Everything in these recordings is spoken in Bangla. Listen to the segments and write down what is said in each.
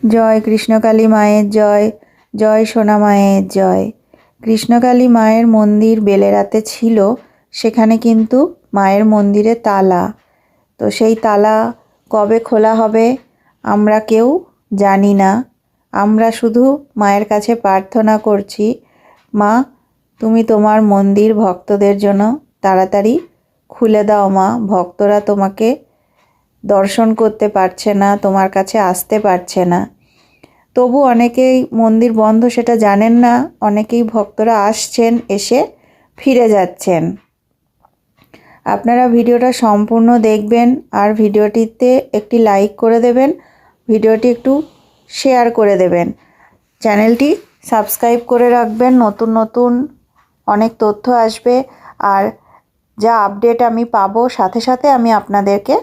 জয় কৃষ্ণকালী মায়ের জয়, জয় সোনা মায়ের জয়। কৃষ্ণকালী মায়ের মন্দির বেলেরাতে ছিল, সেখানে কিন্তু মায়ের মন্দিরে তালা। তো সেই তালা কবে খোলা হবে আমরা কেউ জানি না। আমরা শুধু মায়ের কাছে প্রার্থনা করছি, মা তুমি তোমার মন্দির ভক্তদের জন্য তাড়াতাড়ি খুলে দাও মা। ভক্তরা তোমাকে দর্শন করতে পারছে না, তোমার কাছে আসতে পারছে না। তবু অনেকেই মন্দির বন্ধ সেটা জানেন না, অনেকেই ভক্তরা আসছেন, এসে ফিরে যাচ্ছেন। আপনারা ভিডিওটা সম্পূর্ণ দেখবেন আর ভিডিওটিতে একটি লাইক করে দেবেন, ভিডিওটি একটু শেয়ার করে দেবেন, চ্যানেলটি সাবস্ক্রাইব করে রাখবেন। নতুন নতুন অনেক তথ্য আসবে আর যা আপডেট আমি পাবো সাথে সাথে আমি আপনাদেরকে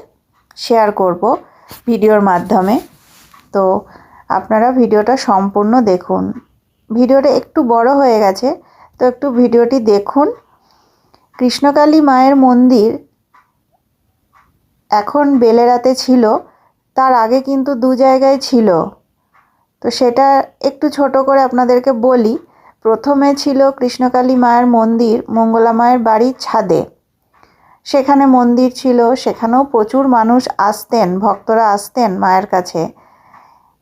শেয়ার করব ভিডিওর মাধ্যমে। তো আপনারা ভিডিওটা সম্পূর্ণ দেখুন। ভিডিওটা একটু বড় হয়ে গেছে, তো একটু ভিডিওটি দেখুন। কৃষ্ণকালী মায়ের মন্দির এখন বেলেরাতে ছিল, তার আগে কিন্তু দু জায়গায় ছিল। তো সেটা একটু ছোট করে আপনাদেরকে বলি। প্রথমে ছিল কৃষ্ণকালী মায়ের মন্দির মঙ্গলা মায়ের বাড়ির ছাদে, সেখানে মন্দির ছিল, সেখানেও প্রচুর মানুষ আসতেন, ভক্তরা আসতেন মায়ের কাছে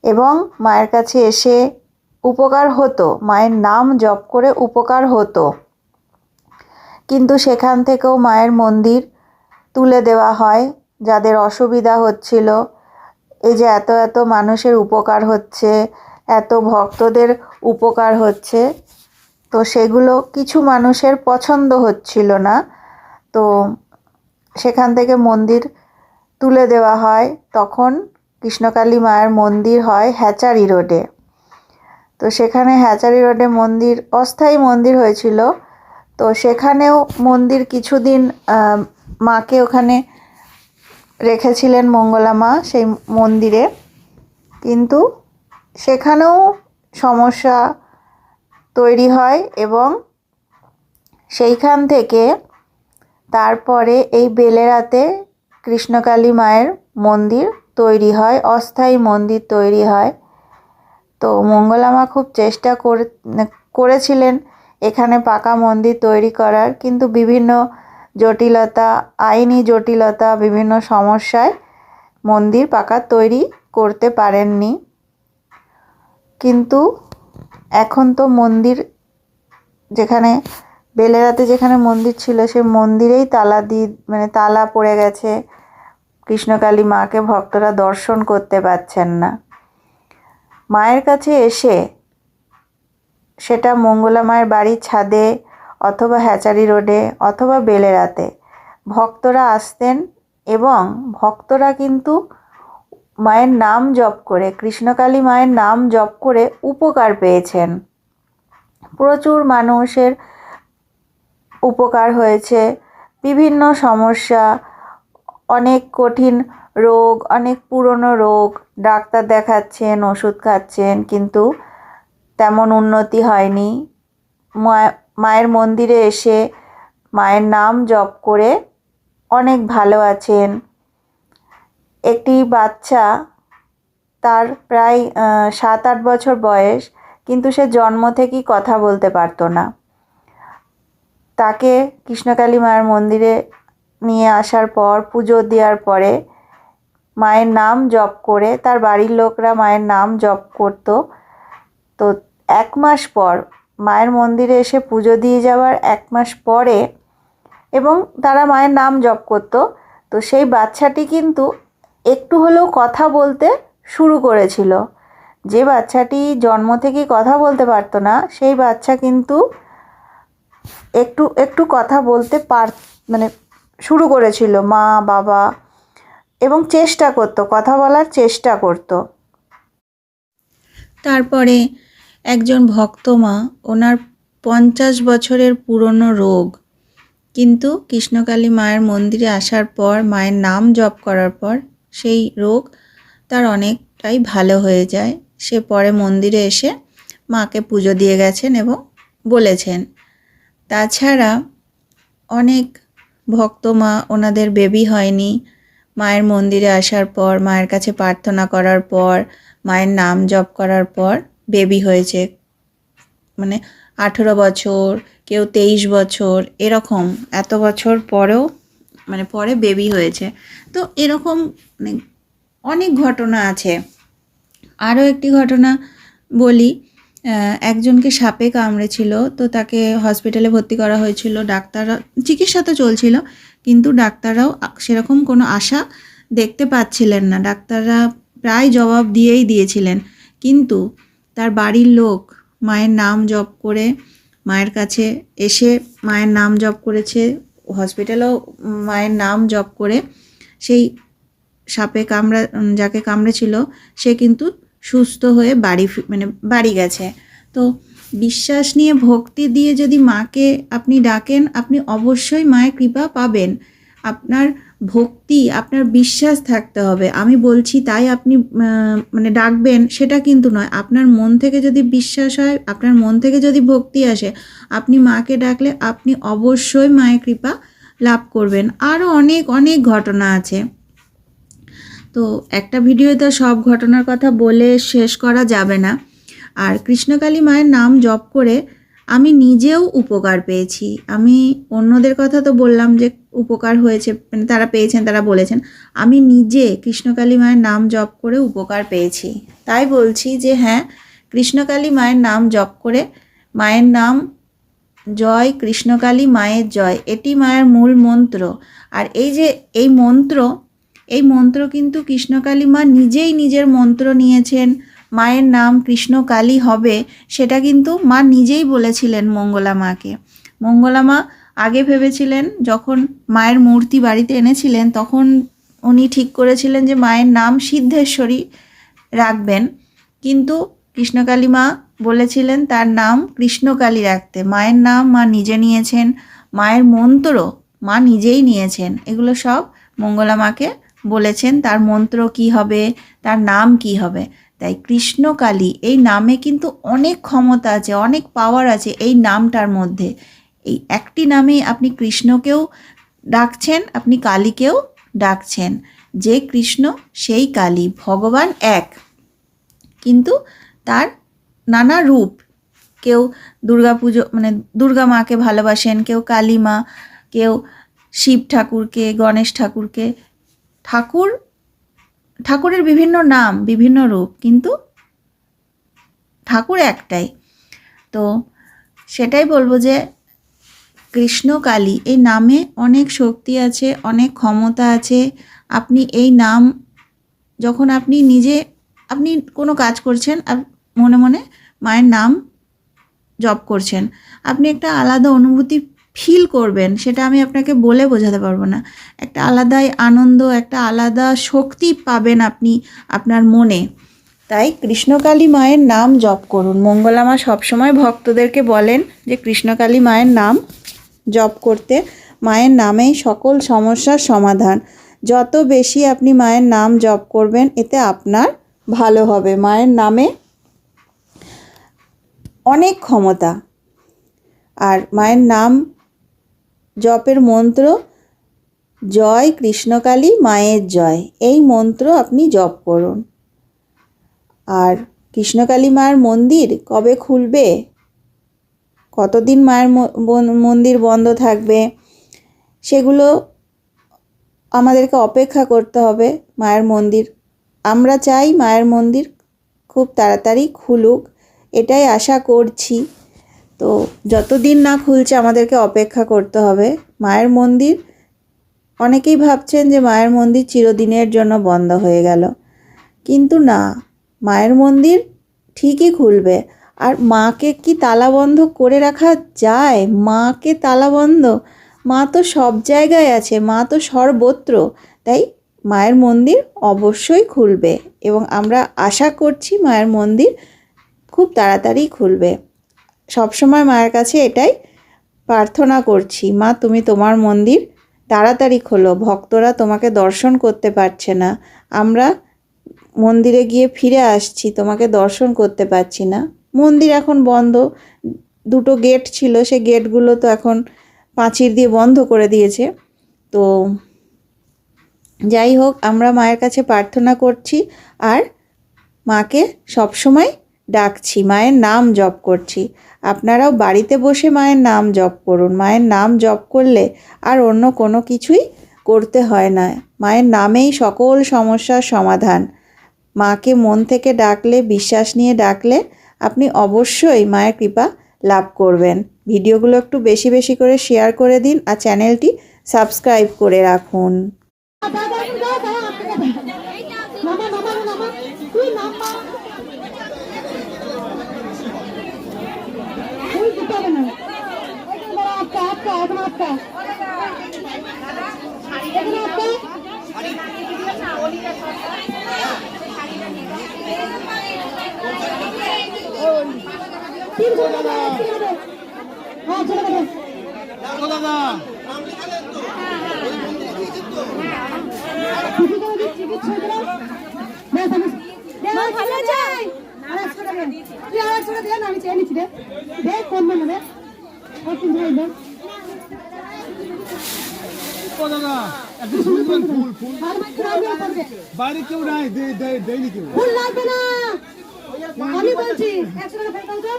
এবং মায়ের কাছে এসে উপকার হতো, মায়ের নাম জপ করে উপকার হতো। কিন্তু সেখান থেকেও মায়ের মন্দির তুলে দেওয়া হয়, যাদের অসুবিধা হচ্ছিল। এই যে এত এত মানুষের উপকার হচ্ছে, এত ভক্তদের উপকার হচ্ছে, তো সেগুলো কিছু মানুষের পছন্দ হচ্ছিল না, তো সেখান থেকে মন্দির তুলে দেওয়া হয়। তখন কৃষ্ণকালী মায়ের মন্দির হয় হ্যাচারি রোডে। তো সেখানে হ্যাচারি রোডে মন্দির, অস্থায়ী মন্দির হয়েছিল। তো সেখানেও মন্দির কিছুদিন মাকে ওখানে রেখেছিলেন মঙ্গলা মা সেই মন্দিরে, কিন্তু সেখানেও সমস্যা তৈরি হয় এবং সেইখান থেকে তারপরে এই বেলেরাতে কৃষ্ণকালী মায়ের মন্দির তৈরি হয়, অস্থায়ী মন্দির তৈরি হয়। তো মঙ্গলা মা খুব চেষ্টা করেছিলেন এখানে পাকা মন্দির তৈরি করার, কিন্তু বিভিন্ন জটিলতা, আইনি জটিলতা, বিভিন্ন সমস্যায় মন্দির পাকা তৈরি করতে পারেননি। কিন্তু এখন তো মন্দির, যেখানে বেলেরাতে যেখানে মন্দির ছিল সেই মন্দিরেই তালা পড়ে গেছে, কৃষ্ণকালী মাকে ভক্তরা দর্শন করতে পারছেন না। মায়ের কাছে এসে, সেটা মঙ্গলা মায়ের বাড়ির ছাদে অথবা হ্যাচারি রোডে অথবা বেলেরাতে ভক্তরা আসতেন এবং ভক্তরা কিন্তু মায়ের নাম জপ করে, কৃষ্ণকালী মায়ের নাম জপ করে উপকার পেয়েছেন। প্রচুর মানুষের উপকার হয়েছে, বিভিন্ন সমস্যা, অনেক কঠিন রোগ, অনেক পুরনো রোগ, ডাক্তার দেখাচ্ছেন, ওষুধ খাচ্ছেন, কিন্তু তেমন উন্নতি হয়নি। মায়ের মন্দিরে এসে মায়ের নাম জপ করে অনেক ভালো আছেন। একটি বাচ্চা, তার প্রায় 7-8 বছর বয়স, কিন্তু সে জন্ম থেকেই কথা বলতে পারতো না। তাকে কৃষ্ণকালী মায়ের মন্দিরে নিয়ে আসার পর, পুজো দেওয়ার পরে মায়ের নাম জপ করে, তার বাড়ির লোকরা মায়ের নাম জপ করতো। তো 1 মাস পর, মায়ের মন্দিরে এসে পুজো দিয়ে যাওয়ার 1 মাস পরে, এবং তারা মায়ের নাম জপ করতো, তো সেই বাচ্চাটি কিন্তু একটু হলেও কথা বলতে শুরু করেছিল। যে বাচ্চাটি জন্ম থেকেই কথা বলতে পারতো না, সেই বাচ্চা কিন্তু একটু একটু কথা বলতে শুরু করেছিল, মা বাবা, এবং চেষ্টা করতো, কথা বলার চেষ্টা করতো। তারপরে একজন ভক্ত মা, ওনার 50 বছরের পুরনো রোগ, কিন্তু কৃষ্ণকালী মায়ের মন্দিরে আসার পর, মায়ের নাম জপ করার পর সেই রোগ তার অনেকটাই ভালো হয়ে যায়। সে পরে মন্দিরে এসে মাকে পুজো দিয়ে গেছেন এবং বলেছেন। তাছাড়া অনেক ভক্ত মা, ওনাদের বেবি হয়নি, মায়ের মন্দিরে আসার পর, মায়ের কাছে প্রার্থনা করার পর, মায়ের নাম জপ করার পর বেবি হয়েছে। মানে 18 বছর, কেউ 23 বছর, এরকম এত বছর পরেও মানে পরে বেবি হয়েছে। তো এরকম মানে অনেক ঘটনা আছে। আরও একটি ঘটনা বলি, একজনকে সাপে কামড়েছিল, তো তাকে হসপিটালে ভর্তি করা হয়েছিল। ডাক্তাররা চিকিৎসা তো চলছিল, কিন্তু ডাক্তাররাও সেরকম কোনো আশা দেখতে পাচ্ছিলেন না। ডাক্তাররা প্রায় জবাব দিয়েই দিয়েছিলেন, কিন্তু তার বাড়ির লোক মায়ের নাম জপ করে মায়ের কাছে এসে মায়ের নাম জপ করেছে, হসপিটালেও মায়ের নাম জপ করে সেই সাপে যাকে কামড়েছিল সে কিন্তু সুস্থ হয়ে বাড়ি গেছে। তো বিশ্বাস নিয়ে ভক্তি দিয়ে যদি মাকে আপনি ডাকেন, আপনি অবশ্যই মায়ের কৃপা পাবেন। আপনার ভক্তি, আপনার বিশ্বাস থাকতে হবে। আমি বলছি তাই আপনি মানে ডাকবেন সেটা কিন্তু নয়। আপনার মন থেকে যদি বিশ্বাস হয়, আপনার মন থেকে যদি ভক্তি আসে, আপনি মাকে ডাকলে আপনি অবশ্যই মায়ের কৃপা লাভ করবেন। আরও অনেক অনেক ঘটনা আছে। তো একটা ভিডিওতে সব ঘটনার কথা বলে শেষ করা যাবে না। আর কৃষ্ণকালী মায়ের নাম জপ করে আমি নিজেও উপকার পেয়েছি। আমি অন্যদের কথা তো বললাম যে উপকার হয়েছে, মানে তারা পেয়েছেন, তারা বলেছেন। আমি নিজে কৃষ্ণকালী মায়ের নাম জপ করে উপকার পেয়েছি। তাই বলছি যে হ্যাঁ, কৃষ্ণকালী মায়ের নাম জপ করে, মায়ের নাম জয় কৃষ্ণকালী মায়ের জয়, এটি মায়ের মূল মন্ত্র। আর এই যে এই মন্ত্র কিন্তু কৃষ্ণকালী মা নিজেই নিজের মন্ত্র নিয়েছেন। মায়ের নাম কৃষ্ণকালী হবে সেটা কিন্তু মা নিজেই বলেছিলেন মঙ্গলা মাকে। মঙ্গলা মা আগে ভেবেছিলেন, যখন মায়ের মূর্তি বাড়িতে এনেছিলেন তখন উনি ঠিক করেছিলেন যে মায়ের নাম সিদ্ধেশ্বরী রাখবেন, কিন্তু কৃষ্ণকালী মা বলেছিলেন তার নাম কৃষ্ণকালী রাখতে। মায়ের নাম মা নিজে নিয়েছেন, মায়ের মন্ত্র মা নিজেই নিয়েছেন। এগুলো সব মঙ্গলা মাকে বলেছেন তার মন্ত্র কি হবে, তার নাম কি হবে। তাই কৃষ্ণকালী এই নামে কিন্তু অনেক ক্ষমতা আছে, অনেক পাওয়ার আছে এই নামটার মধ্যে। এই একটি নামেই আপনি কৃষ্ণকেও ডাকছেন, আপনি কালীকেও ডাকছেন। যে কৃষ্ণ সেই কালী, ভগবান এক, কিন্তু তার নানা রূপ। কেউ দুর্গা পুজো মানে দুর্গা মাকে ভালোবাসেন, কেউ কালী মা, কেউ শিব ঠাকুরকে, গণেশ ঠাকুরকে। ঠাকুরের বিভিন্ন নাম, বিভিন্ন রূপ, কিন্তু ঠাকুর একটাই। তো সেটাই বলবো যে কৃষ্ণকালী এই নামে অনেক শক্তি আছে, অনেক ক্ষমতা আছে। আপনি এই নাম যখন আপনি কোনো কাজ করছেন, মনে মনে মায়ের নাম জপ করছেন, আপনি একটা আলাদা অনুভূতি ফিল করবেন। সেটা আমি আপনাকে বলে বোঝাতে পারবো না। একটা আলাদাই আনন্দ, একটা আলাদা শক্তি পাবেন আপনি আপনার মনে। তাই কৃষ্ণকালী মায়ের নাম জপ করুন। মঙ্গলা মা সবসময় ভক্তদেরকে বলেন যে কৃষ্ণকালী মায়ের নাম জপ করতে। মায়ের নামেই সকল সমস্যার সমাধান। যত বেশি আপনি মায়ের নাম জপ করবেন, এতে আপনার ভালো হবে। মায়ের নামে অনেক ক্ষমতা। আর মায়ের নাম জপের মন্ত্র জয় কৃষ্ণকালী মায়ের জয়, এই মন্ত্র আপনি জপ করুন। আর কৃষ্ণকালী মায়ের মন্দির কবে খুলবে, কতদিন মায়ের মন্দির বন্ধ থাকবে, সেগুলো আমাদেরকে অপেক্ষা করতে হবে। মায়ের মন্দির, আমরা চাই মায়ের মন্দির খুব তাড়াতাড়ি খুলুক, এটাই আশা করছি। তো যতদিন না খুলছে আমাদেরকে অপেক্ষা করতে হবে। মায়ের মন্দির, অনেকেই ভাবছেন যে মায়ের মন্দির চিরদিনের জন্য বন্ধ হয়ে গেল, কিন্তু না, মায়ের মন্দির ঠিকই খুলবে। আর মাকে কি তালাবন্ধ করে রাখা যায়? মাকে তালাবন্ধ, মা তো সব জায়গায় আছে, মা তো সর্বত্র। তাই মায়ের মন্দির অবশ্যই খুলবে, এবং আমরা আশা করছি মায়ের মন্দির খুব তাড়াতাড়ি খুলবে। সবসময় মায়ের কাছে এটাই প্রার্থনা করছি, মা তুমি তোমার মন্দির তাড়াতাড়ি খোলো। ভক্তরা তোমাকে দর্শন করতে পারছে না, আমরা মন্দিরে গিয়ে ফিরে আসছি, তোমাকে দর্শন করতে পারছি না। মন্দির এখন বন্ধ, 2টো গেট ছিল, সে গেটগুলো তো এখন প্রাচীর দিয়ে বন্ধ করে দিয়েছে। তো যাই হোক, আমরা মায়ের কাছে প্রার্থনা করছি আর মাকে সবসময় ডাকছি, মায়ের নাম জপ করছি। আপনারাও বাড়িতে বসে মায়ের নাম জপ করুন। মায়ের নাম জপ করলে আর অন্য কোনো কিছুই করতে হয় না। মায়ের নামেই সকল সমস্যার সমাধান। মাকে মন থেকে ডাকলে, বিশ্বাস নিয়ে ডাকলে আপনি অবশ্যই মায়ের কৃপা লাভ করবেন। ভিডিওগুলো একটু বেশি বেশি করে শেয়ার করে দিন আর চ্যানেলটি সাবস্ক্রাইব করে রাখুন। বাইরে কেউ নাই, দেয়নি কেউ। ফুল লাগবে না, আমি বলছি 100 টাকা ফেরত দাও তো।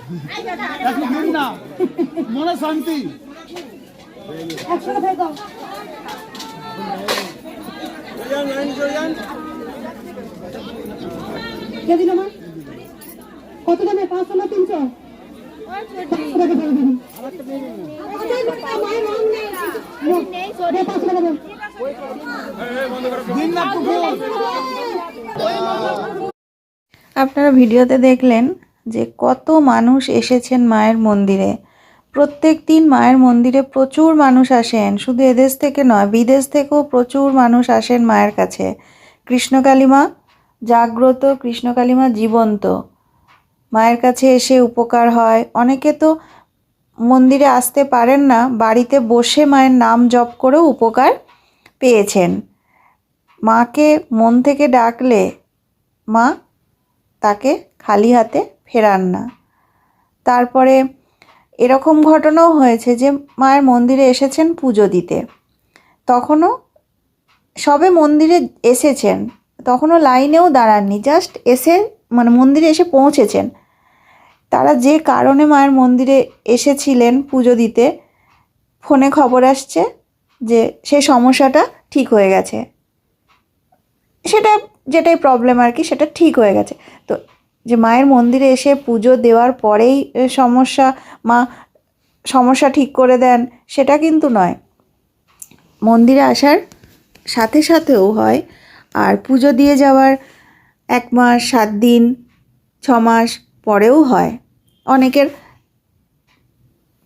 এখন দিন না, মনে শান্তি। 100 টাকা ফেরত দাও। কে দিল মা? কত দামে? 500 না 300? 500 টাকা ফেরত দিন। মায়ের নাম নেই, 500 টাকা দেন। দিন না তো বল। আপনারা ভিডিওতে দেখলেন যে কত মানুষ এসেছেন মায়ের মন্দিরে। প্রত্যেক দিন মায়ের মন্দিরে প্রচুর মানুষ আসেন, শুধু এদেশ থেকে নয়, বিদেশ থেকেও প্রচুর মানুষ আসেন মায়ের কাছে। কৃষ্ণকালী মা জাগ্রত, কৃষ্ণকালী মা জীবন্ত। মায়ের কাছে এসে উপকার হয়। অনেকে তো মন্দিরে আসতে পারেন না, বাড়িতে বসে মায়ের নাম জপ করেও উপকার পেয়েছেন। মাকে মন থেকে ডাকলে মা তাকে খালি হাতে ফেরান না। তারপরে এরকম ঘটনাও হয়েছে যে মায়ের মন্দিরে এসেছেন পুজো দিতে, তখনও সবে মন্দিরে এসেছেন, তখনও লাইনেও দাঁড়াননি, জাস্ট এসে মানে মন্দিরে এসে পৌঁছেছেন। তারা যে কারণে মায়ের মন্দিরে এসেছিলেন পুজো দিতে, ফোনে খবর আসছে যে সেই সমস্যাটা ঠিক হয়ে গেছে, সেটা যেটাই প্রবলেম আর কি, সেটা ঠিক হয়ে গেছে। তো যে মায়ের মন্দিরে এসে পুজো দেওয়ার পরেই মা সমস্যা ঠিক করে দেন সেটা কিন্তু নয়। মন্দিরে আসার সাথে সাথেও হয়, আর পুজো দিয়ে যাওয়ার 1 মাস, 7 দিন, 6 মাস পরেও হয়। অনেকের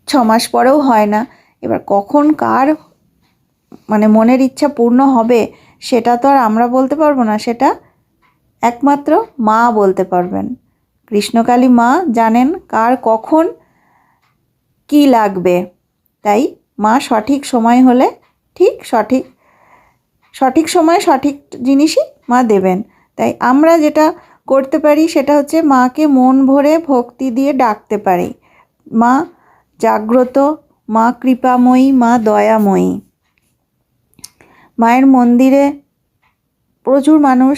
6 মাস পরেও হয় না। এবার কখন কার মানে মনের ইচ্ছা পূর্ণ হবে সেটা তো আর আমরা বলতে পারবো না, সেটা একমাত্র মা বলতে পারবেন। কৃষ্ণকালী মা জানেন কার কখন কি লাগবে, তাই মা সঠিক সময় হলে ঠিক সঠিক সময়ে সঠিক জিনিসই মা দেবেন। তাই আমরা যেটা করতে পারি সেটা হচ্ছে মাকে মন ভরে ভক্তি দিয়ে ডাকতে পারি। মা জাগ্রত, মা কৃপাময়ী, মা দয়াময়ী। মায়ের মন্দিরে প্রচুর মানুষ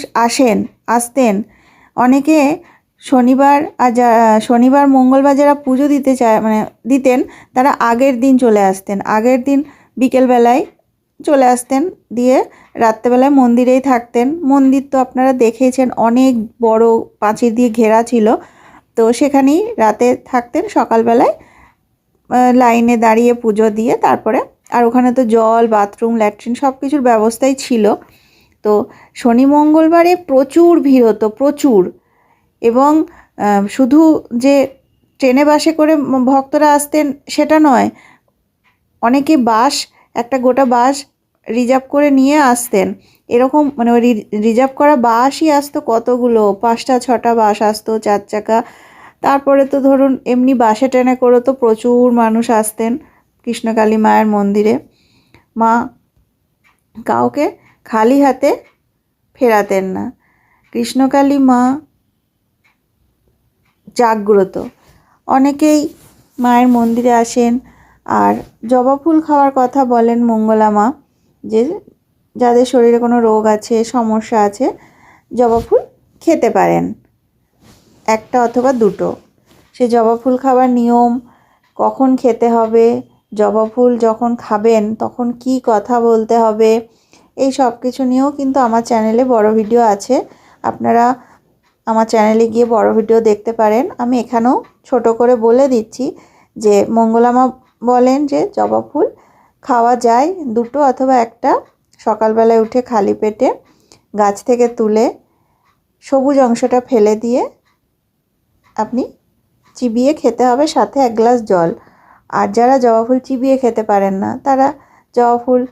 আসতেন। অনেকে শনিবার মঙ্গলবার যারা পুজো দিতে দিতেন, তারা আগের দিন চলে আসতেন। আগের দিন বিকেলবেলায় চলে আসতেন, দিয়ে রাত্রেবেলায় মন্দিরেই থাকতেন। মন্দির তো আপনারা দেখেছেন, অনেক বড় পাঁচিল দিয়ে ঘেরা ছিল। তো সেখানেই রাতে থাকতেন, সকালবেলায় লাইনে দাঁড়িয়ে পুজো দিয়ে তারপরে, আর ওখানে তো জল, বাথরুম, ল্যাট্রিন সব কিছুর ব্যবস্থাই ছিল। তো শনি মঙ্গলবারে প্রচুর ভিড় হতো, প্রচুর। এবং শুধু যে ট্রেনে বাসে করে ভক্তরা আসতেন সেটা নয়, অনেকে একটা গোটা বাস রিজার্ভ করে নিয়ে আসতেন। এরকম মানে ওই রিজার্ভ করা বাসই আসতো কতগুলো, 5টা 6টা বাস আসতো 4 চাকা। তারপরে তো ধরুন এমনি বাসে ট্রেনে করে তো প্রচুর মানুষ আসতেন কৃষ্ণকালী মায়ের মন্দিরে। মা কাউকে খালি হাতে ফেরাতেন না। কৃষ্ণকালী মা জাগ্রত। অনেকেই মায়ের মন্দিরে আসেন আর জবা ফুল খাওয়ার কথা বলেন মঙ্গলা মা, যে যাদের শরীরে কোনো রোগ আছে, সমস্যা আছে, জবা ফুল খেতে পারেন, একটা অথবা দুটো। সে জবা ফুল খাওয়ার নিয়ম, কখন খেতে হবে, জবা ফুল যখন খাবেন তখন কি কথা বলতে হবে, এই সব কিছু নিয়েও কিন্তু আমার চ্যানেলে বড় ভিডিও আছে। আপনারা আমার চ্যানেলে গিয়ে বড় ভিডিও দেখতে পারেন। আমি এখানেও ছোট করে বলে দিচ্ছি যে মঙ্গলামা বলেন যে জবা ফুল খাওয়া যায় দুটো অথবা একটা, সকালবেলায় উঠে খালি পেটে গাছ থেকে তুলে সবুজ অংশটা ফেলে দিয়ে আপনি চিবিয়ে খেতে হবে, সাথে 1 গ্লাস জল। আর যারা জবা ফুল চিবিয়ে খেতে পারেন না, তারা জবা ফুল,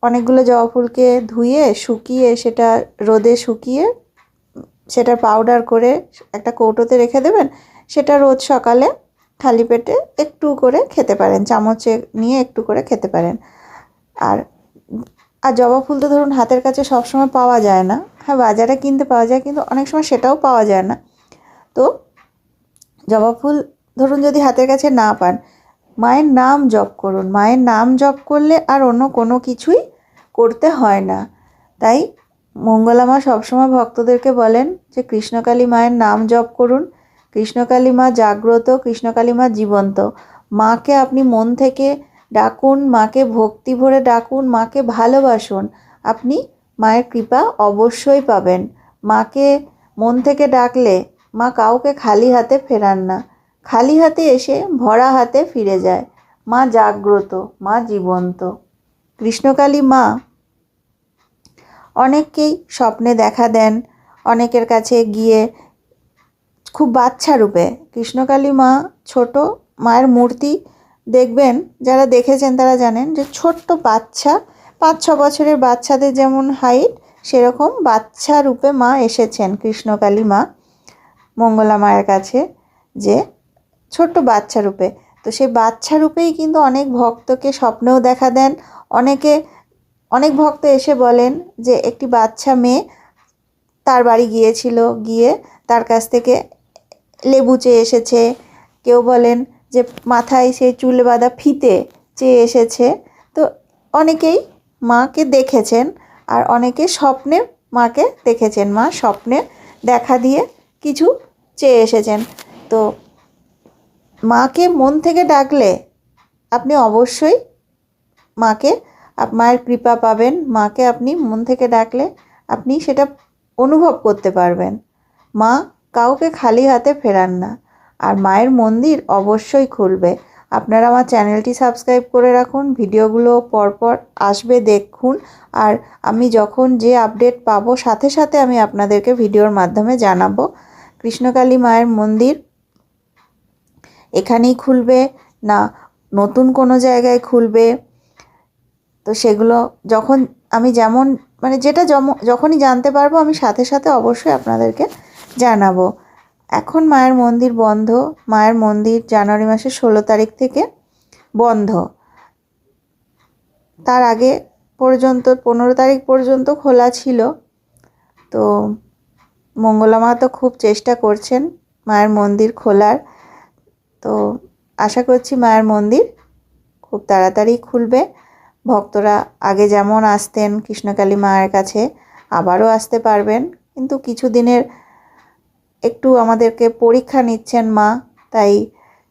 অনেকগুলো জবা ফুলকে ধুয়ে শুকিয়ে সেটা রোদে শুকিয়ে সেটা পাউডার করে একটা কৌটোতে রেখে দেবেন। সেটা রোজ সকালে খালি পেটে একটু করে খেতে পারেন, চামচে নিয়ে একটু করে খেতে পারেন। আর জবা ফুল তো ধরুন হাতের কাছে সবসময় পাওয়া যায় না, হ্যাঁ বাজারে কিনতে পাওয়া যায়, কিন্তু অনেক সময় সেটাও পাওয়া যায় না। তো জবা ফুল ধরুন যদি হাতের কাছে না পান, মায়ের নাম জপ করুন। মায়ের নাম জপ করলে আর অন্য কোনো কিছুই করতে হয় না। তাই মঙ্গলামা সবসময় ভক্তদেরকে বলেন যে কৃষ্ণকালী মায়ের নাম জপ করুন। কৃষ্ণকালী মা জাগ্রত, কৃষ্ণকালী মা জীবন্ত। মাকে আপনি মন থেকে ডাকুন, মাকে ভক্তি ভরে ডাকুন, মাকে ভালোবাসুন, আপনি মায়ের কৃপা অবশ্যই পাবেন। মাকে মন থেকে ডাকলে মা কাউকে খালি হাতে ফেরান না, খালি হাতে এসে ভরা হাতে ফিরে যায়। মা জাগ্রত, মা জীবন্ত। কৃষ্ণকালী মা অনেককেই স্বপ্নে দেখা দেন, অনেকের কাছে গিয়ে খুব বাচ্চা রূপে। কৃষ্ণকালী মা ছোট, মায়ের মূর্তি দেখবেন, যারা দেখেছেন তারা জানেন যে ছোট্ট বাচ্চা, 5-6 বছরের বাচ্চাদের যেমন হাইট, সেরকম বাচ্চা রূপে মা এসেছেন কৃষ্ণকালী মা মঙ্গলা মায়ের কাছে, যে ছোট্ট বাচ্চা রূপে। তো সেই বাচ্চা রূপেই কিন্তু অনেক ভক্তকে স্বপ্নেও দেখা দেন। অনেক ভক্ত এসে বলেন যে একটি বাচ্চা মেয়ে তার বাড়ি গিয়েছিল, গিয়ে তার কাছ থেকে লেবু চেয়ে এসেছে। কেউ বলেন যে মাথায় সেই চুলে বাঁধা ফিতে চেয়ে এসেছে। তো অনেকেই মাকে দেখেছেন, আর অনেকে স্বপ্নে মাকে দেখেছেন। মা স্বপ্নে দেখা দিয়ে কিছু চেয়ে এসেছেন। তো মাকে মন থেকে ডাকলে আপনি অবশ্যই মায়ের কৃপা পাবেন। মাকে আপনি মন থেকে ডাকলে আপনি সেটা অনুভব করতে পারবেন। মা কাউকে খালি হাতে ফেরান না, আর মায়ের মন্দির অবশ্যই খুলবে। আপনারা আমার চ্যানেলটি সাবস্ক্রাইব করে রাখুন, ভিডিওগুলো পরপর আসবে দেখুন। আর আমি যখন যে আপডেট পাবো সাথে সাথে আমি আপনাদেরকে ভিডিওর মাধ্যমে জানাবো। কৃষ্ণকালী মায়ের মন্দির এখানেই খুলবে না নতুন কোনো জায়গায় খুলবে, তো সেগুলো যখন আমি যেটা যখনই জানতে পারবো আমি সাথে সাথে অবশ্যই আপনাদেরকে জানাবো। এখন মায়ের মন্দির বন্ধ। মায়ের মন্দির জানুয়ারি মাসের 16 তারিখ থেকে বন্ধ। তার আগে পর্যন্ত 15 তারিখ পর্যন্ত খোলা ছিল। তো মঙ্গলা মা তো খুব চেষ্টা করছেন মায়ের মন্দির খোলার। তো আশা করছি মায়ের মন্দির খুব তাড়াতাড়ি খুলবে। ভক্তরা আগে যেমন আসতেন কৃষ্ণকালী মায়ের কাছে, আবারও আসতে পারবেন। কিন্তু কিছুদিনের একটু আমাদেরকে পরীক্ষা নিচ্ছেন মা, তাই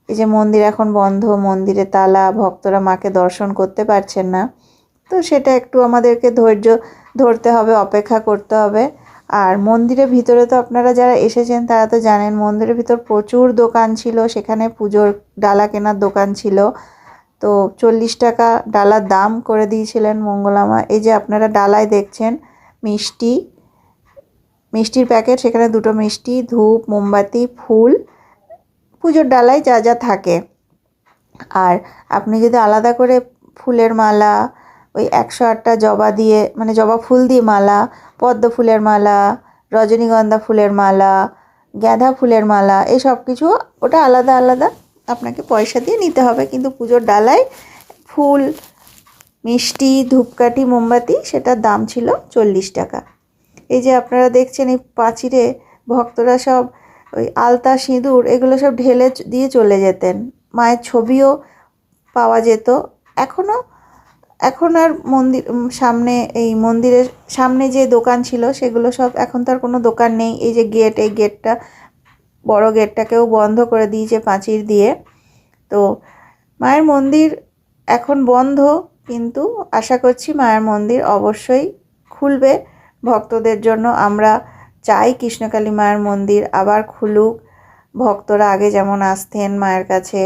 এই যে মন্দির এখন বন্ধ, মন্দিরে তালা, ভক্তরা মাকে দর্শন করতে পারছেন না। তো সেটা একটু আমাদেরকে ধৈর্য ধরতে হবে, অপেক্ষা করতে হবে। আর মন্দিরের ভিতরে তো আপনারা যারা এসেছেন তারা তো জানেন, মন্দিরের ভিতর প্রচুর দোকান ছিল। সেখানে পুজোর ডালা কেনার দোকান ছিল। তো 40 টাকা ডালার দাম করে দিয়েছিলেন মঙ্গলা মা। এই যে আপনারা ডালায় দেখছেন মিষ্টির প্যাকেট, সেখানে 2টো মিষ্টি, ধূপ, মোমবাতি, ফুল, পুজোর ডালায় যা যা থাকে। আর আপনি যদি আলাদা করে ফুলের মালা, ওই 108টা জবা দিয়ে, মানে জবা ফুল দিয়ে মালা, পদ্ম ফুলের মালা, রজনীগন্ধা ফুলের মালা, গাঁদা ফুলের মালা, এই সব কিছু ওটা আলাদা আলাদা আপনাকে পয়সা দিয়ে নিতে হবে। কিন্তু পুজোর ডালায় ফুল, মিষ্টি, ধূপকাঠি, মোমবাতি, সেটার দাম ছিল 40 টাকা। এই যে আপনারা দেখছেন এই পাঁচিরে ভক্তরা সব ওই আলতা, সিঁদুর এগুলো সব ঢেলে দিয়ে চলে যেতেন। মায়ের ছবিও পাওয়া যেত। এখন আর মন্দির সামনে এই মন্দিরের সামনে যে দোকান ছিল সেগুলো সব এখন তার কোনো দোকান নেই। এই যে গেট, এই গেটটা বড় গেটটাকেও বন্ধ করে দিয়েছে প্রাচীর দিয়ে। তো মায়ের মন্দির এখন বন্ধ, কিন্তু আশা করছি মায়ের মন্দির অবশ্যই খুলবে ভক্তদের জন্য। আমরা চাই কৃষ্ণকালী মায়ের মন্দির আবার খুলুক। ভক্তরা আগে যেমন আসতেন মায়ের কাছে,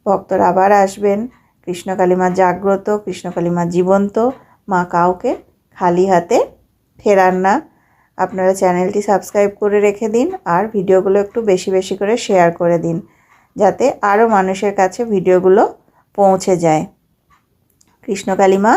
ভক্তরা আবার আসবেন। কৃষ্ণকালী মা জাগ্রত, কৃষ্ণকালী মা জীবন্ত, মা কাউকে খালি হাতে ফেরান না। আপনারা চ্যানেলটি সাবস্ক্রাইব করে রেখে দিন আর ভিডিওগুলো একটু বেশি বেশি করে শেয়ার করে দিন, যাতে আরও মানুষের কাছে ভিডিওগুলো পৌঁছে যায়। কৃষ্ণকালী মা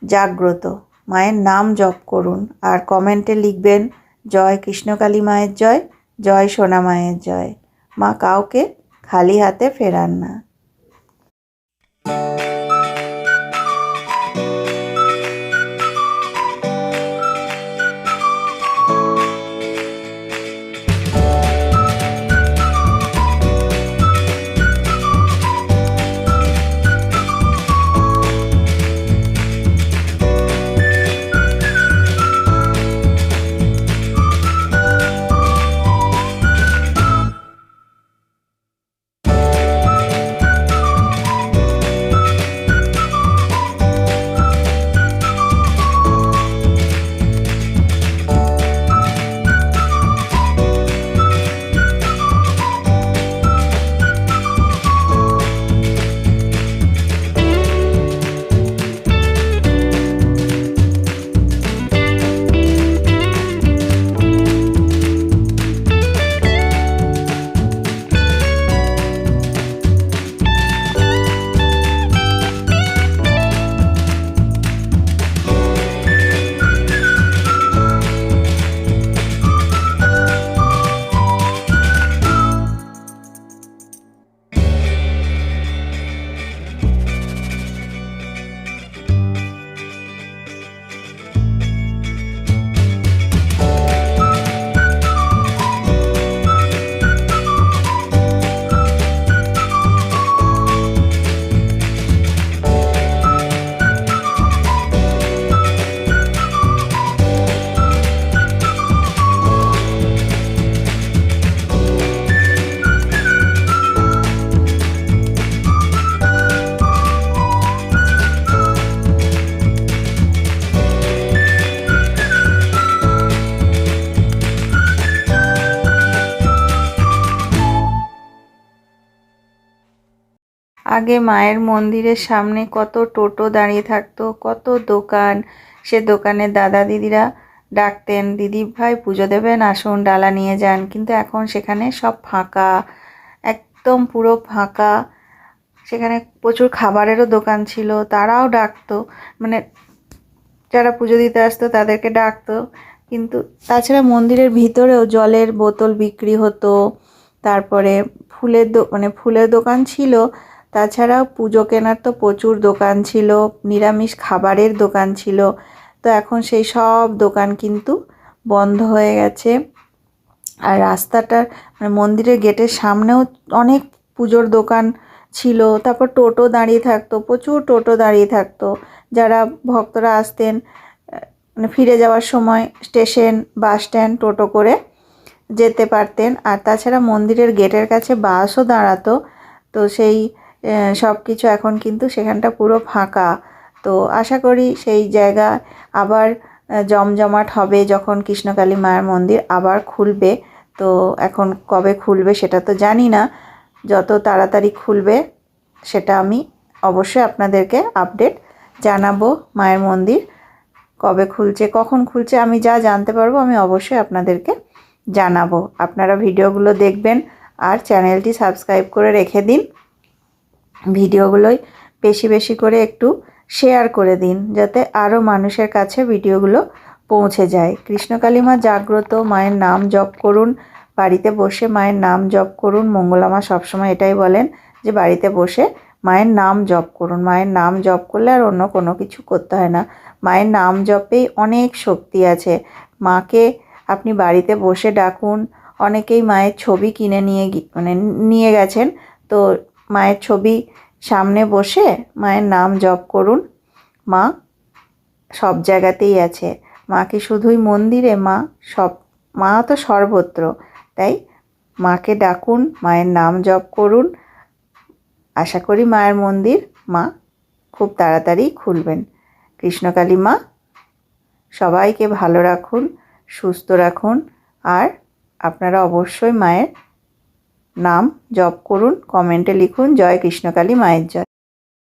জাগ্রত, মায়ের নাম জপ করুন আর কমেন্টে লিখবেন জয় কৃষ্ণকালী মায়ের জয়, জয় সোনা মায়ের জয়। মা কাউকে খালি হাতে ফেরান না। আগে মায়ের মন্দিরের সামনে কত টোটো দাঁড়িয়ে থাকতো, কত দোকান। সে দোকানের দাদা দিদিরা ডাকতেন, দিদি ভাই পুজো দেবেন আসুন, ডালা নিয়ে যান। কিন্তু এখন সেখানে সব ফাঁকা, একদম পুরো ফাঁকা। সেখানে প্রচুর খাবারেরও দোকান ছিল, তারাও ডাকতো, মানে যারা পুজো দিতে আসতো তাদেরকে ডাকতো। কিন্তু তাছাড়া মন্দিরের ভিতরেও জলের বোতল বিক্রি হতো, তারপরে ফুলের দোকান ছিল। তাছাড়াও পুজো কেনার তো প্রচুর দোকান ছিল, নিরামিষ খাবারের দোকান ছিল। তো এখন সেই সব দোকান কিন্তু বন্ধ হয়ে গেছে। আর রাস্তাটার মন্দিরের গেটের সামনেও অনেক পুজোর দোকান ছিল। তারপর টোটো দাঁড়িয়ে থাকতো, প্রচুর টোটো দাঁড়িয়ে থাকতো। যারা ভক্তরা আসতেন ফিরে যাওয়ার সময় স্টেশন, বাস স্ট্যান্ড টোটো করে যেতে পারতেন। আর তাছাড়া মন্দিরের গেটের কাছে বাসও দাঁড়াতো। তো সেই সব কিছু এখন কিন্তু সেখানটা পুরো ফাঁকা। তো আশা করি সেই জায়গা আবার জমজমাট হবে যখন কৃষ্ণকালী মায়ের মন্দির আবার খুলবে। তো এখন কবে খুলবে সেটা তো জানি না, যত তাড়াতাড়ি খুলবে সেটা আমি অবশ্যই আপনাদেরকে আপডেট জানাবো। মায়ের মন্দির কবে খুলছে, কখন খুলছে, আমি যা জানতে পারবো আমি অবশ্যই আপনাদেরকে জানাবো। আপনারা ভিডিওগুলো দেখবেন আর চ্যানেলটি সাবস্ক্রাইব করে রেখে দিন। ভিডিওগুলোই বেশি বেশি করে একটু শেয়ার করে দিন, যাতে আরও মানুষের কাছে ভিডিওগুলো পৌঁছে যায়। কৃষ্ণকালী মা জাগ্রত, মায়ের নাম জপ করুন, বাড়িতে বসে মায়ের নাম জপ করুন। মঙ্গলা মা সবসময় এটাই বলেন যে বাড়িতে বসে মায়ের নাম জপ করুন। মায়ের নাম জপ করলে আর অন্য কোনো কিছু করতে হয় না। মায়ের নাম জপেই অনেক শক্তি আছে। মাকে আপনি বাড়িতে বসে ডাকুন। অনেকেই মায়ের ছবি কিনে নিয়ে গেছেন। তো মায়ের ছবি সামনে বসে মায়ের নাম জপ করুন। মা সব জায়গাতেই আছে। মা কি শুধুই মন্দিরে? মা তো সর্বত্র। তাই মাকে ডাকুন, মায়ের নাম জপ করুন। আশা করি মায়ের মন্দির মা খুব তাড়াতাড়ি খুলবেন। কৃষ্ণকালী মা সবাইকে ভালো রাখুন, সুস্থ রাখুন। আর আপনারা অবশ্যই মায়ের নাম জপ করুন। কমেন্টে লিখুন জয় কৃষ্ণকালী মায়ের জয়।